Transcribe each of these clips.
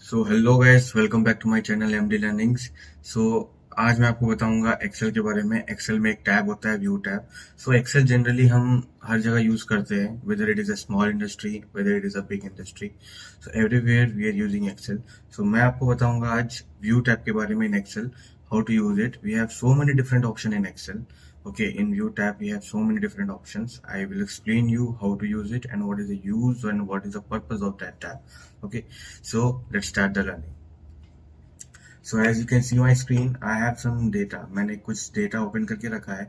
So hello guys, welcome back to my channel MD learnings. So आज मैं आपको बताऊंगा एक्सेल के बारे में। एक्सेल में एक टैब होता है, view tab. So Excel generally हम हर जगह यूज करते हैं, whether it is a small industry, whether it is a big industry. So everywhere we are using Excel. So मैं आपको बताऊंगा आज व्यू टैब के बारे में in Excel, how to use it. We have so many different options in Excel. Okay, in View tab we have so many different options. I will explain you how to use it and what is the use and what is the purpose of that tab. Okay, so let's start the learning. So as you can see my screen, I have some data. मैंने कुछ data open करके रखा है।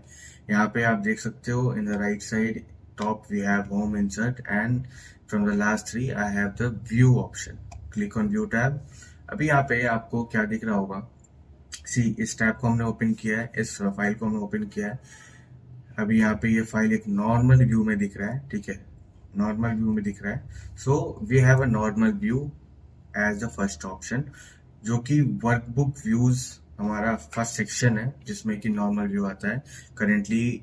यहाँ पे आप देख सकते हो in the right side top we have home, insert, and from the last three I have the view option. Click on view tab. अभी यहाँ पे आपको क्या दिख रहा होगा? सी, इस टैब को हमने ओपन किया है, इस फाइल को हमने ओपन किया है। अभी यहाँ पे ये फाइल एक नॉर्मल व्यू में दिख रहा है, ठीक है, नॉर्मल व्यू में दिख रहा है। So we have a normal view as the first option, जो कि वर्कबुक व्यूज हमारा फर्स्ट सेक्शन है, जिसमें कि नॉर्मल व्यू आता है। Currently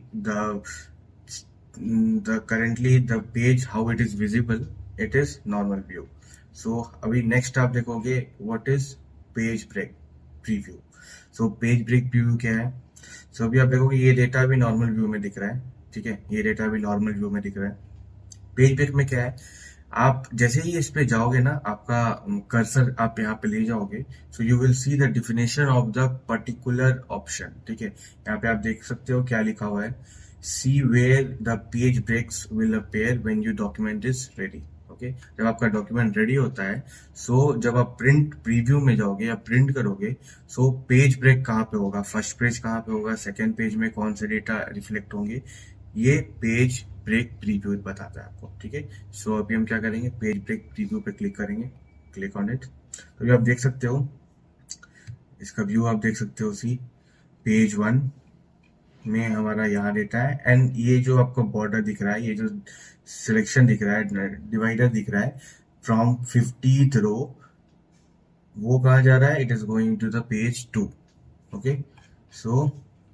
the page how it is visible, it is normal view. So अभी नेक्स्ट आप देखोगे what is page break preview. So page break preview क्या है? सो अभी आप देखोगे ये डेटा भी नॉर्मल व्यू में दिख रहा है, ठीक है, ये डेटा भी नॉर्मल व्यू में दिख रहा है। पेज ब्रेक में क्या है? आप जैसे ही इस पे जाओगे ना, आपका कर्सर आप यहाँ पे ले जाओगे, so you will see the definition of the particular option, ठीक है। यहाँ पे आप देख सकते हो क्या लिखा हुआ है, see where the page breaks will appear when your document is ready. Okay, जब आपका डॉक्यूमेंट रेडी होता है, सो जब आप प्रिंट प्रीव्यू में जाओगे या प्रिंट करोगे, सो पेज ब्रेक कहाँ पे होगा, फर्स्ट पेज कहाँ पे होगा, सेकेंड पेज में कौन से डेटा रिफ्लेक्ट होंगे, ये पेज ब्रेक प्रीव्यू बताता है आपको, ठीक है। सो अभी हम क्या करेंगे, पेज ब्रेक प्रीव्यू पे क्लिक करेंगे, क्लिक ऑन इट। तो अभी आप देख सकते हो, इसका व्यू आप देख सकते हो। सी, पेज 1 में हमारा यहाँ डेटा है, एंड ये जो आपको बॉर्डर दिख रहा है, ये जो सिलेक्शन दिख रहा है, डिवाइडर दिख रहा है फ्रॉम 50th रो, वो कहाँ जा रहा है? It is going to the page 2। Okay, so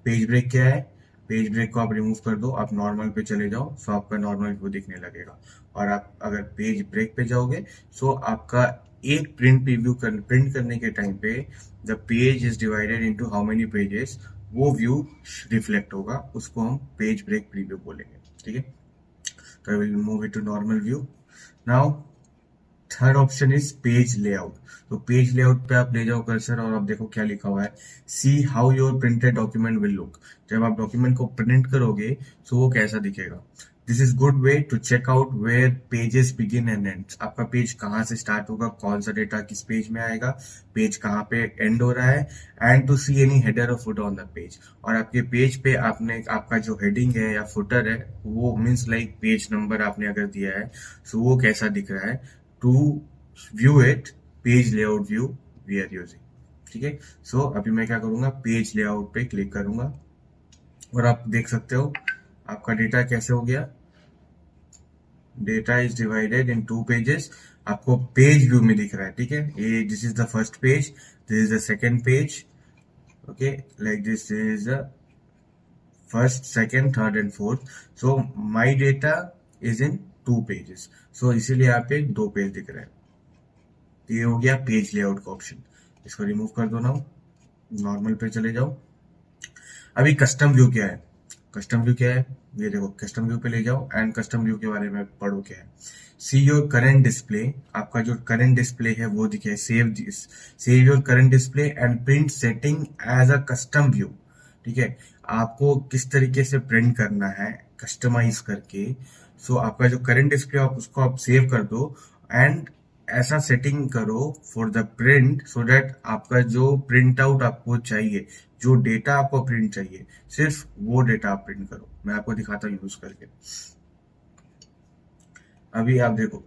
page break क्या है? पेज ब्रेक को आप रिमूव कर दो, आप नॉर्मल पे चले जाओ, सो आपका नॉर्मल व्यू दिखने लगेगा। और आप अगर पेज ब्रेक पे जाओगे, सो आपका एक प्रिंट करने के टाइम पे the page is divided into how many pages, वो व्यू रिफ्लेक्ट होगा, उसको हम पेज ब्रेक प्रीव्यू बोलेंगे, ठीक है। तो I will move it to normal view now. Third option is page layout. तो पेज लेआउट पे आप ले जाओ कर्सर और आप देखो क्या लिखा हुआ है, see how your printed document will look. जब आप डॉक्यूमेंट को प्रिंट करोगे, सो वो कैसा दिखेगा। This is good way to check out where pages begin and end. आपका पेज कहाँ से स्टार्ट होगा, कौन सा डेटा किस पेज में आएगा, पेज कहाँ पे एंड हो रहा है, and to see any header और फुटर ऑन द पेज। और आपके पेज पे आपने आपका जो हेडिंग है या फुटर है, वो मीन्स लाइक पेज नंबर आपने अगर दिया है, सो वो कैसा दिख रहा है। To view it, page layout view we are using, ठीक है। सो अभी मैं क्या करूंगा, पेज लेआउट पे क्लिक करूंगा और आप देख सकते हो आपका डेटा कैसे हो गया। Data is divided in 2 pages, आपको पेज व्यू में दिख रहा है, ठीक है। ये this is the first page, this is the second page, okay, like this is the first, second, third and fourth. So my data is in 2 pages, so इसीलिए यहाँ पे 2 पेज दिख रहे हैं। ये हो गया पेज लेआउट का ऑप्शन। इसको रिमूव कर दो ना, नॉर्मल पे चले जाओ। अभी कस्टम व्यू क्या है? कस्टम व्यू क्या है, ये देखो, कस्टम व्यू पे ले जाओ एंड कस्टम व्यू के बारे में पढ़ो क्या है। सी योर करंट डिस्प्ले, आपका जो करंट डिस्प्ले है वो दिखे। Save your current display and print setting as a custom view, ठीक है। आपको किस तरीके से प्रिंट करना है, कस्टमाइज करके। सो आपका जो करंट डिस्प्ले आप उसको आप सेव कर दो एंड ऐसा सेटिंग करो for the print, so that आपका जो प्रिंट आउट आपको चाहिए, जो डेटा आपको प्रिंट चाहिए, सिर्फ वो डेटा आप प्रिंट करो। मैं आपको दिखाता हूँ यूज करके। अभी आप देखो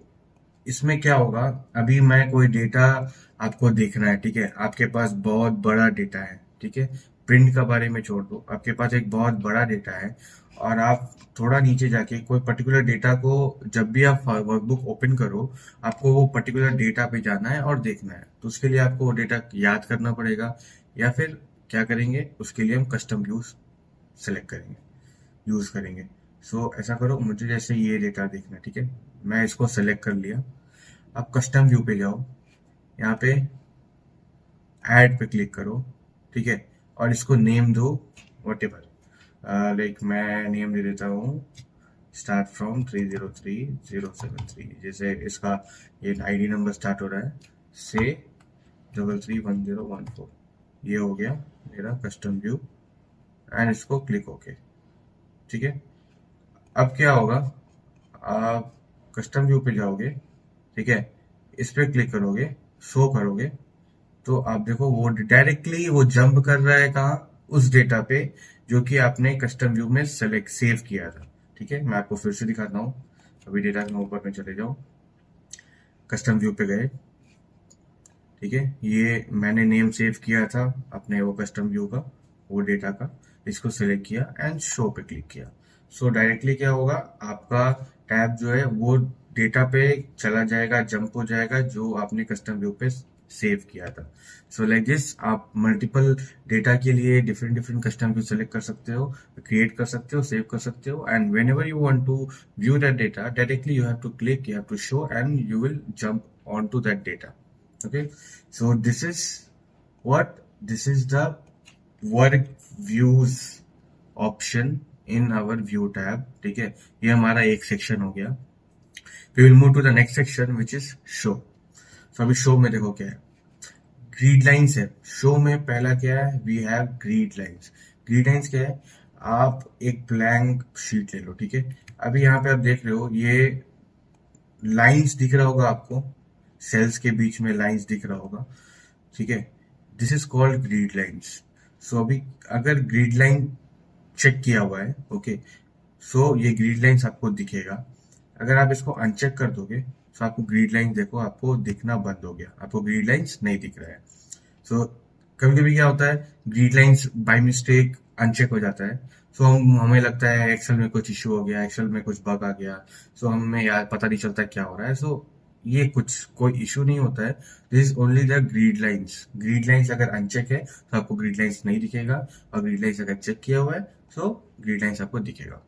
इसमें क्या होगा। अभी मैं कोई डेटा आपको देखना है, ठीक है, आपके पास बहुत बड़ा डेटा है, ठीक है, प्रिंट का बारे में छोड़ दो, आपके पास एक बहुत बड़ा डेटा है और आप थोड़ा नीचे जाके कोई पर्टिकुलर डेटा को, जब भी आप वर्कबुक ओपन करो, आपको वो पर्टिकुलर डेटा पे जाना है और देखना है। तो उसके लिए आपको वो डेटा याद करना पड़ेगा, या फिर क्या करेंगे, उसके लिए हम कस्टम व्यूज सेलेक्ट करेंगे, यूज करेंगे। सो ऐसा करो, मुझे जैसे ये डेटा देखना है, ठीक है, मैं इसको सेलेक्ट कर लिया। अब कस्टम व्यू पे जाओ, यहाँ पे ऐड पे क्लिक करो, ठीक है, और इसको नेम दो वट एवर, लाइक मैं नेम दे देता हूँ स्टार्ट फ्रॉम 303073, जैसे इसका ये आईडी नंबर स्टार्ट हो रहा है से 331014, ये हो गया मेरा कस्टम व्यू एंड इसको क्लिक ओके, ठीक है। अब क्या होगा, आप कस्टम व्यू पे जाओगे, ठीक है, इस पे क्लिक करोगे, शो करोगे, तो आप देखो वो डायरेक्टली वो जंप कर रहा है कहाँ, उस डेटा पे जो कि आपने कस्टम व्यू में सेलेक्ट सेव किया था, ठीक है। मैं आपको फिर से दिखाता हूँ, अभी डेटा के ऊपर में चले जाओ, कस्टम व्यू पे गए, ठीक है, ये मैंने नेम सेव किया था अपने वो कस्टम व्यू का, वो डेटा का, इसको सिलेक्ट किया एंड शो पे क्लिक किया। सो डायरेक्टली क्या होगा, आपका टैब जो है वो डेटा पे चला जाएगा, जंप हो जाएगा जो आपने कस्टम व्यू पे सेव किया था। सो लाइक दिस आप मल्टीपल डेटा के लिए different different custom view select कर सकते हो, क्रिएट कर सकते हो, सेव कर सकते हो, and whenever you want to view that data directly you have to click, you have to show and you will jump on to that data. Okay, so this is the work views option in our view tab, ठीक है। ये हमारा एक section हो गया। We will move to the next section which is show। so अभी show में देखो क्या है, ग्रिड लाइंस है। शो में पहला क्या है, we have grid lines. Grid lines क्या है, आप एक ब्लैंक शीट ले लो, ठीक है। अभी यहाँ पे आप देख रहे हो ये लाइंस दिख रहा होगा आपको, सेल्स के बीच में लाइंस दिख रहा होगा, ठीक है, this is called grid lines. So अभी अगर ग्रिड लाइन चेक किया हुआ है, ओके, सो ये ग्रिड लाइंस आपको दिखेगा। अगर आप इसको अनचेक कर दोगे तो आपको ग्रिड लाइन देखो आपको दिखना बंद हो गया, आपको ग्रिड लाइंस नहीं दिख रहा है। सो कभी कभी क्या होता है, grid lines by mistake uncheck हो जाता है। सो हमें लगता है एक्सेल में कुछ इश्यू हो गया, एक्सेल में कुछ बग आ गया, सो हमें यार पता नहीं चलता क्या हो रहा है। सो ये कुछ कोई इश्यू नहीं होता है, this is only the grid lines. Grid lines अगर अनचेक है तो आपको ग्रिड लाइंस नहीं दिखेगा, और ग्रिड लाइंस अगर चेक किया हुआ है तो ग्रिड लाइंस आपको दिखेगा।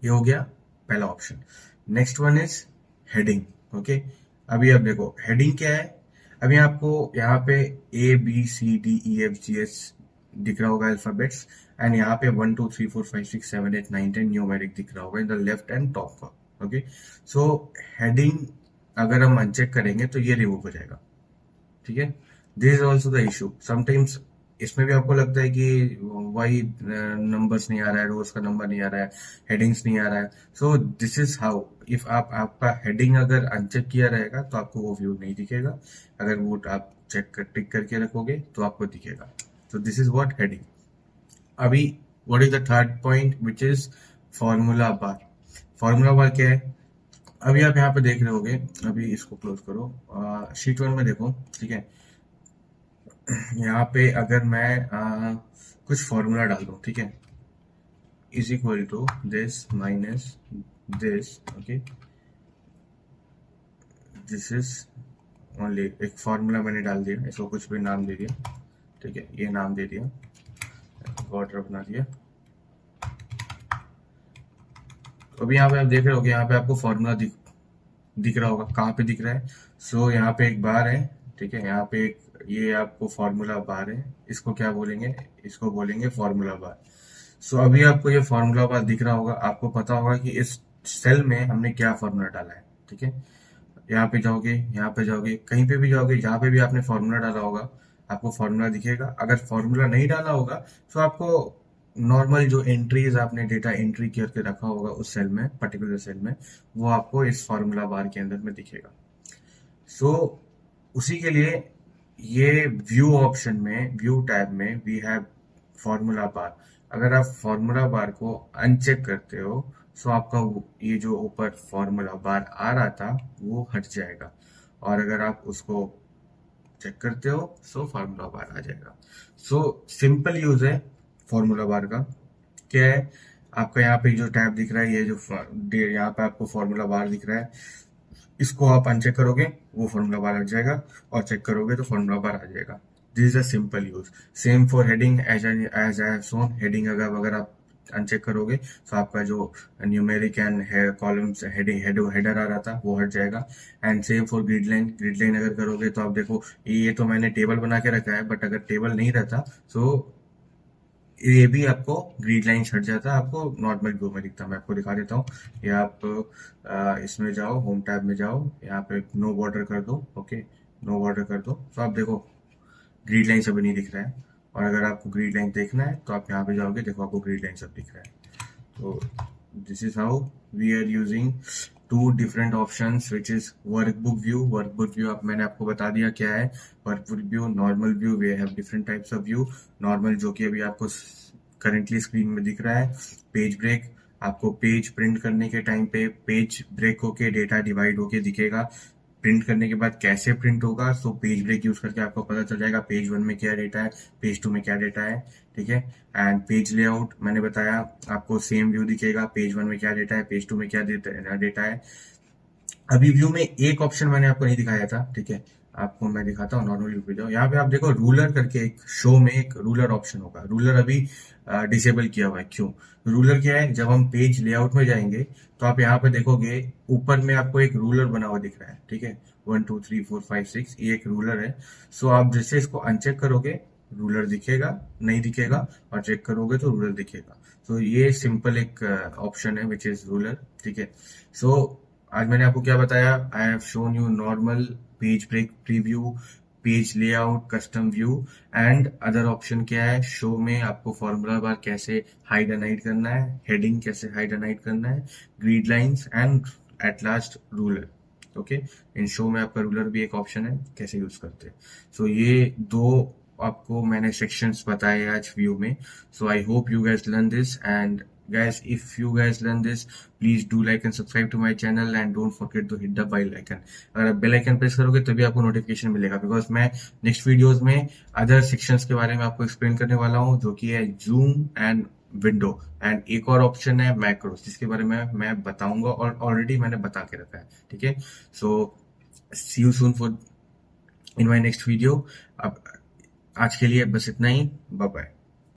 ये हो गया पहला option. Next one is heading, okay. अभी आप देखो हेडिंग क्या है, अभी आपको यहाँ पे ABCDEFGH दिख रहा होगा अल्फाबेट्स, एंड यहाँ पे 1 2 3 4 5 6 7 8 9 10 न्यूमेरिक दिख रहा होगा in the left and top का, ओके। सो हेडिंग अगर हम अनचेक करेंगे तो ये रिमूव हो जाएगा, ठीक है। This is also the issue, sometimes इसमें भी आपको लगता है कि वही नंबर्स नहीं आ रहा है, रोज का नंबर नहीं आ रहा है, हेडिंग्स नहीं आ रहा है। So this is how, if आपका हेडिंग अगर अनचेक किया रहेगा तो आपको वो व्यू नहीं दिखेगा, अगर वो आप चेक कर टिक करके रखोगे तो आपको दिखेगा। तो दिस इज व्हाट हेडिंग। अभी what is the third point which is formula bar. Formula bar क्या है, अभी आप यहाँ पे देख रहे होगे, अभी इसको क्लोज करो, शीट 1 में देखो, ठीक है। यहाँ पे अगर मैं कुछ फॉर्मूला डाल दूं, ठीक है, is equal to this minus this, okay, this is only एक फॉर्मूला मैंने डाल दिया, इसको कुछ भी नाम दे दिया, ठीक है, ये नाम दे दिया, ऑर्डर बना दिया। अभी यहाँ पे आप देख रहे होगे, यहाँ पे आपको फॉर्मूला दिख रहा होगा, कहाँ पे दिख रहा है। सो यहाँ पे एक बार है, ठीक है, यहाँ पे एक ये आपको फॉर्मूला बार है, इसको क्या बोलेंगे, इसको बोलेंगे फॉर्मूला बार। सो अभी आपको ये फॉर्मूला बार दिख रहा होगा, आपको पता होगा कि इस सेल में हमने क्या फॉर्मूला डाला है, ठीक है। यहाँ पे जाओगे, यहाँ पे जाओगे, कहीं पे भी जाओगे, जहाँ पे भी आपने फॉर्मूला डाला होगा आपको फॉर्मूला दिखेगा। अगर फॉर्मूला नहीं डाला होगा तो आपको नॉर्मल जो एंट्रीज आपने डेटा एंट्री करके रखा होगा उस सेल में, पर्टिकुलर सेल में, वो आपको इस फॉर्मूला बार के अंदर में दिखेगा। सो उसी के लिए ये व्यू ऑप्शन में, व्यू टैब में वी हैव फॉर्मूला बार। अगर आप फॉर्मूला बार को अनचेक करते हो सो आपका ये जो ऊपर फॉर्मूला बार आ रहा था वो हट जाएगा, और अगर आप उसको चेक करते हो सो फॉर्मूला बार आ जाएगा। सो सिंपल यूज है फॉर्मूला बार का। क्या है, आपका यहाँ पे जो टैब दिख रहा है, ये जो यहाँ पे आपको फॉर्मूला बार दिख रहा है, इसको आप अनचेक करोगे वो फॉर्मूला बार आ जाएगा, और चेक करोगे तो फॉर्मूला बार आ जाएगा। This is a simple use. Same for heading, as I have shown, heading अगर आप अनचेक करोगे तो आपका जो न्यूमेरिक एंड कॉलम्स हेडर आ रहा था वो हट जाएगा। And same for grid line अगर करोगे तो आप देखो ये तो मैंने टेबल बना के रखा है, बट अगर टेबल नहीं रहता तो ये भी आपको ग्रिड लाइन हट जाता, आपको नॉर्मल व्यू में दिखता। मैं आपको दिखा देता हूँ। ये आप इसमें जाओ, होम टैब में जाओ, यहाँ पे नो बॉर्डर कर दो। ओके, नो बॉर्डर कर दो तो आप देखो ग्रिड लाइन सब नहीं दिख रहा है। और अगर आपको ग्रिड लाइन देखना है तो आप यहाँ पे जाओगे, देखो आपको ग्रिड लाइन सब दिख रहा है। तो this is how we are using two different options which is workbook view आप मैंने आपको बता दिया क्या है workbook view। normal view we have different types of view। normal जो कि अभी आपको करंटली स्क्रीन में दिख रहा है। पेज ब्रेक, आपको पेज प्रिंट करने के टाइम पे पेज ब्रेक होके डेटा डिवाइड होके दिखेगा। प्रिंट करने के बाद कैसे प्रिंट होगा, सो पेज ब्रेक यूज करके आपको पता चल जाएगा पेज 1 में क्या डेटा है, पेज 2 में क्या डेटा है। ठीक है। एंड पेज लेआउट मैंने बताया, आपको सेम व्यू दिखेगा, पेज 1 में क्या डेटा है, पेज 2 में क्या डेटा है। अभी व्यू में एक ऑप्शन मैंने आपको नहीं दिखाया था, ठीक है, आपको मैं दिखाता हूँ। नॉर्मल व्यू पे जाओ, यहाँ पे आप देखो रूलर करके एक शो में एक रूलर ऑप्शन होगा। रूलर अभी डिसेबल किया हुआ है। क्यों? रूलर क्या है, जब हम पेज लेआउट में जाएंगे तो आप यहाँ पे देखोगे ऊपर में आपको एक रूलर बना हुआ दिख रहा है। ठीक है, 1 2 3 4 5 6 ये एक रूलर है। सो आप जैसे इसको अनचेक करोगे रूलर दिखेगा, नहीं दिखेगा, और चेक करोगे तो रूलर दिखेगा। तो ये सिंपल एक ऑप्शन है विच इज रूलर। ठीक है। सो आज मैंने आपको क्या बताया, I have shown you normal, page break preview, page layout, custom view and other option क्या है। शो में आपको फॉर्मूला बार कैसे हाइड एंड हाइड करना है, हेडिंग कैसे हाइड एंड हाइड करना है, grid lines and at last ruler. Okay, in show में आपका रूलर भी एक ऑप्शन है कैसे यूज करते हैं। सो ये दो आपको मैंने सेक्शंस बताए आज व्यू में। So I hope you guys learn this, and guys if you guys learn this please do like and subscribe to my channel and don't forget to hit the bell icon। अगर आप bell icon press करोगे तभी आपको notification मिलेगा, because मैं next videos में other sections के बारे में आपको एक्सप्लेन करने वाला हूँ, जो कि है जूम एंड विंडो एंड एक और ऑप्शन है मैक्रोस, जिसके बारे में मैं बताऊंगा और ऑलरेडी मैंने बता के रखा है। ठीक है। So see you soon for in my next video. अब आज के लिए बस इतना ही, बाय बाय।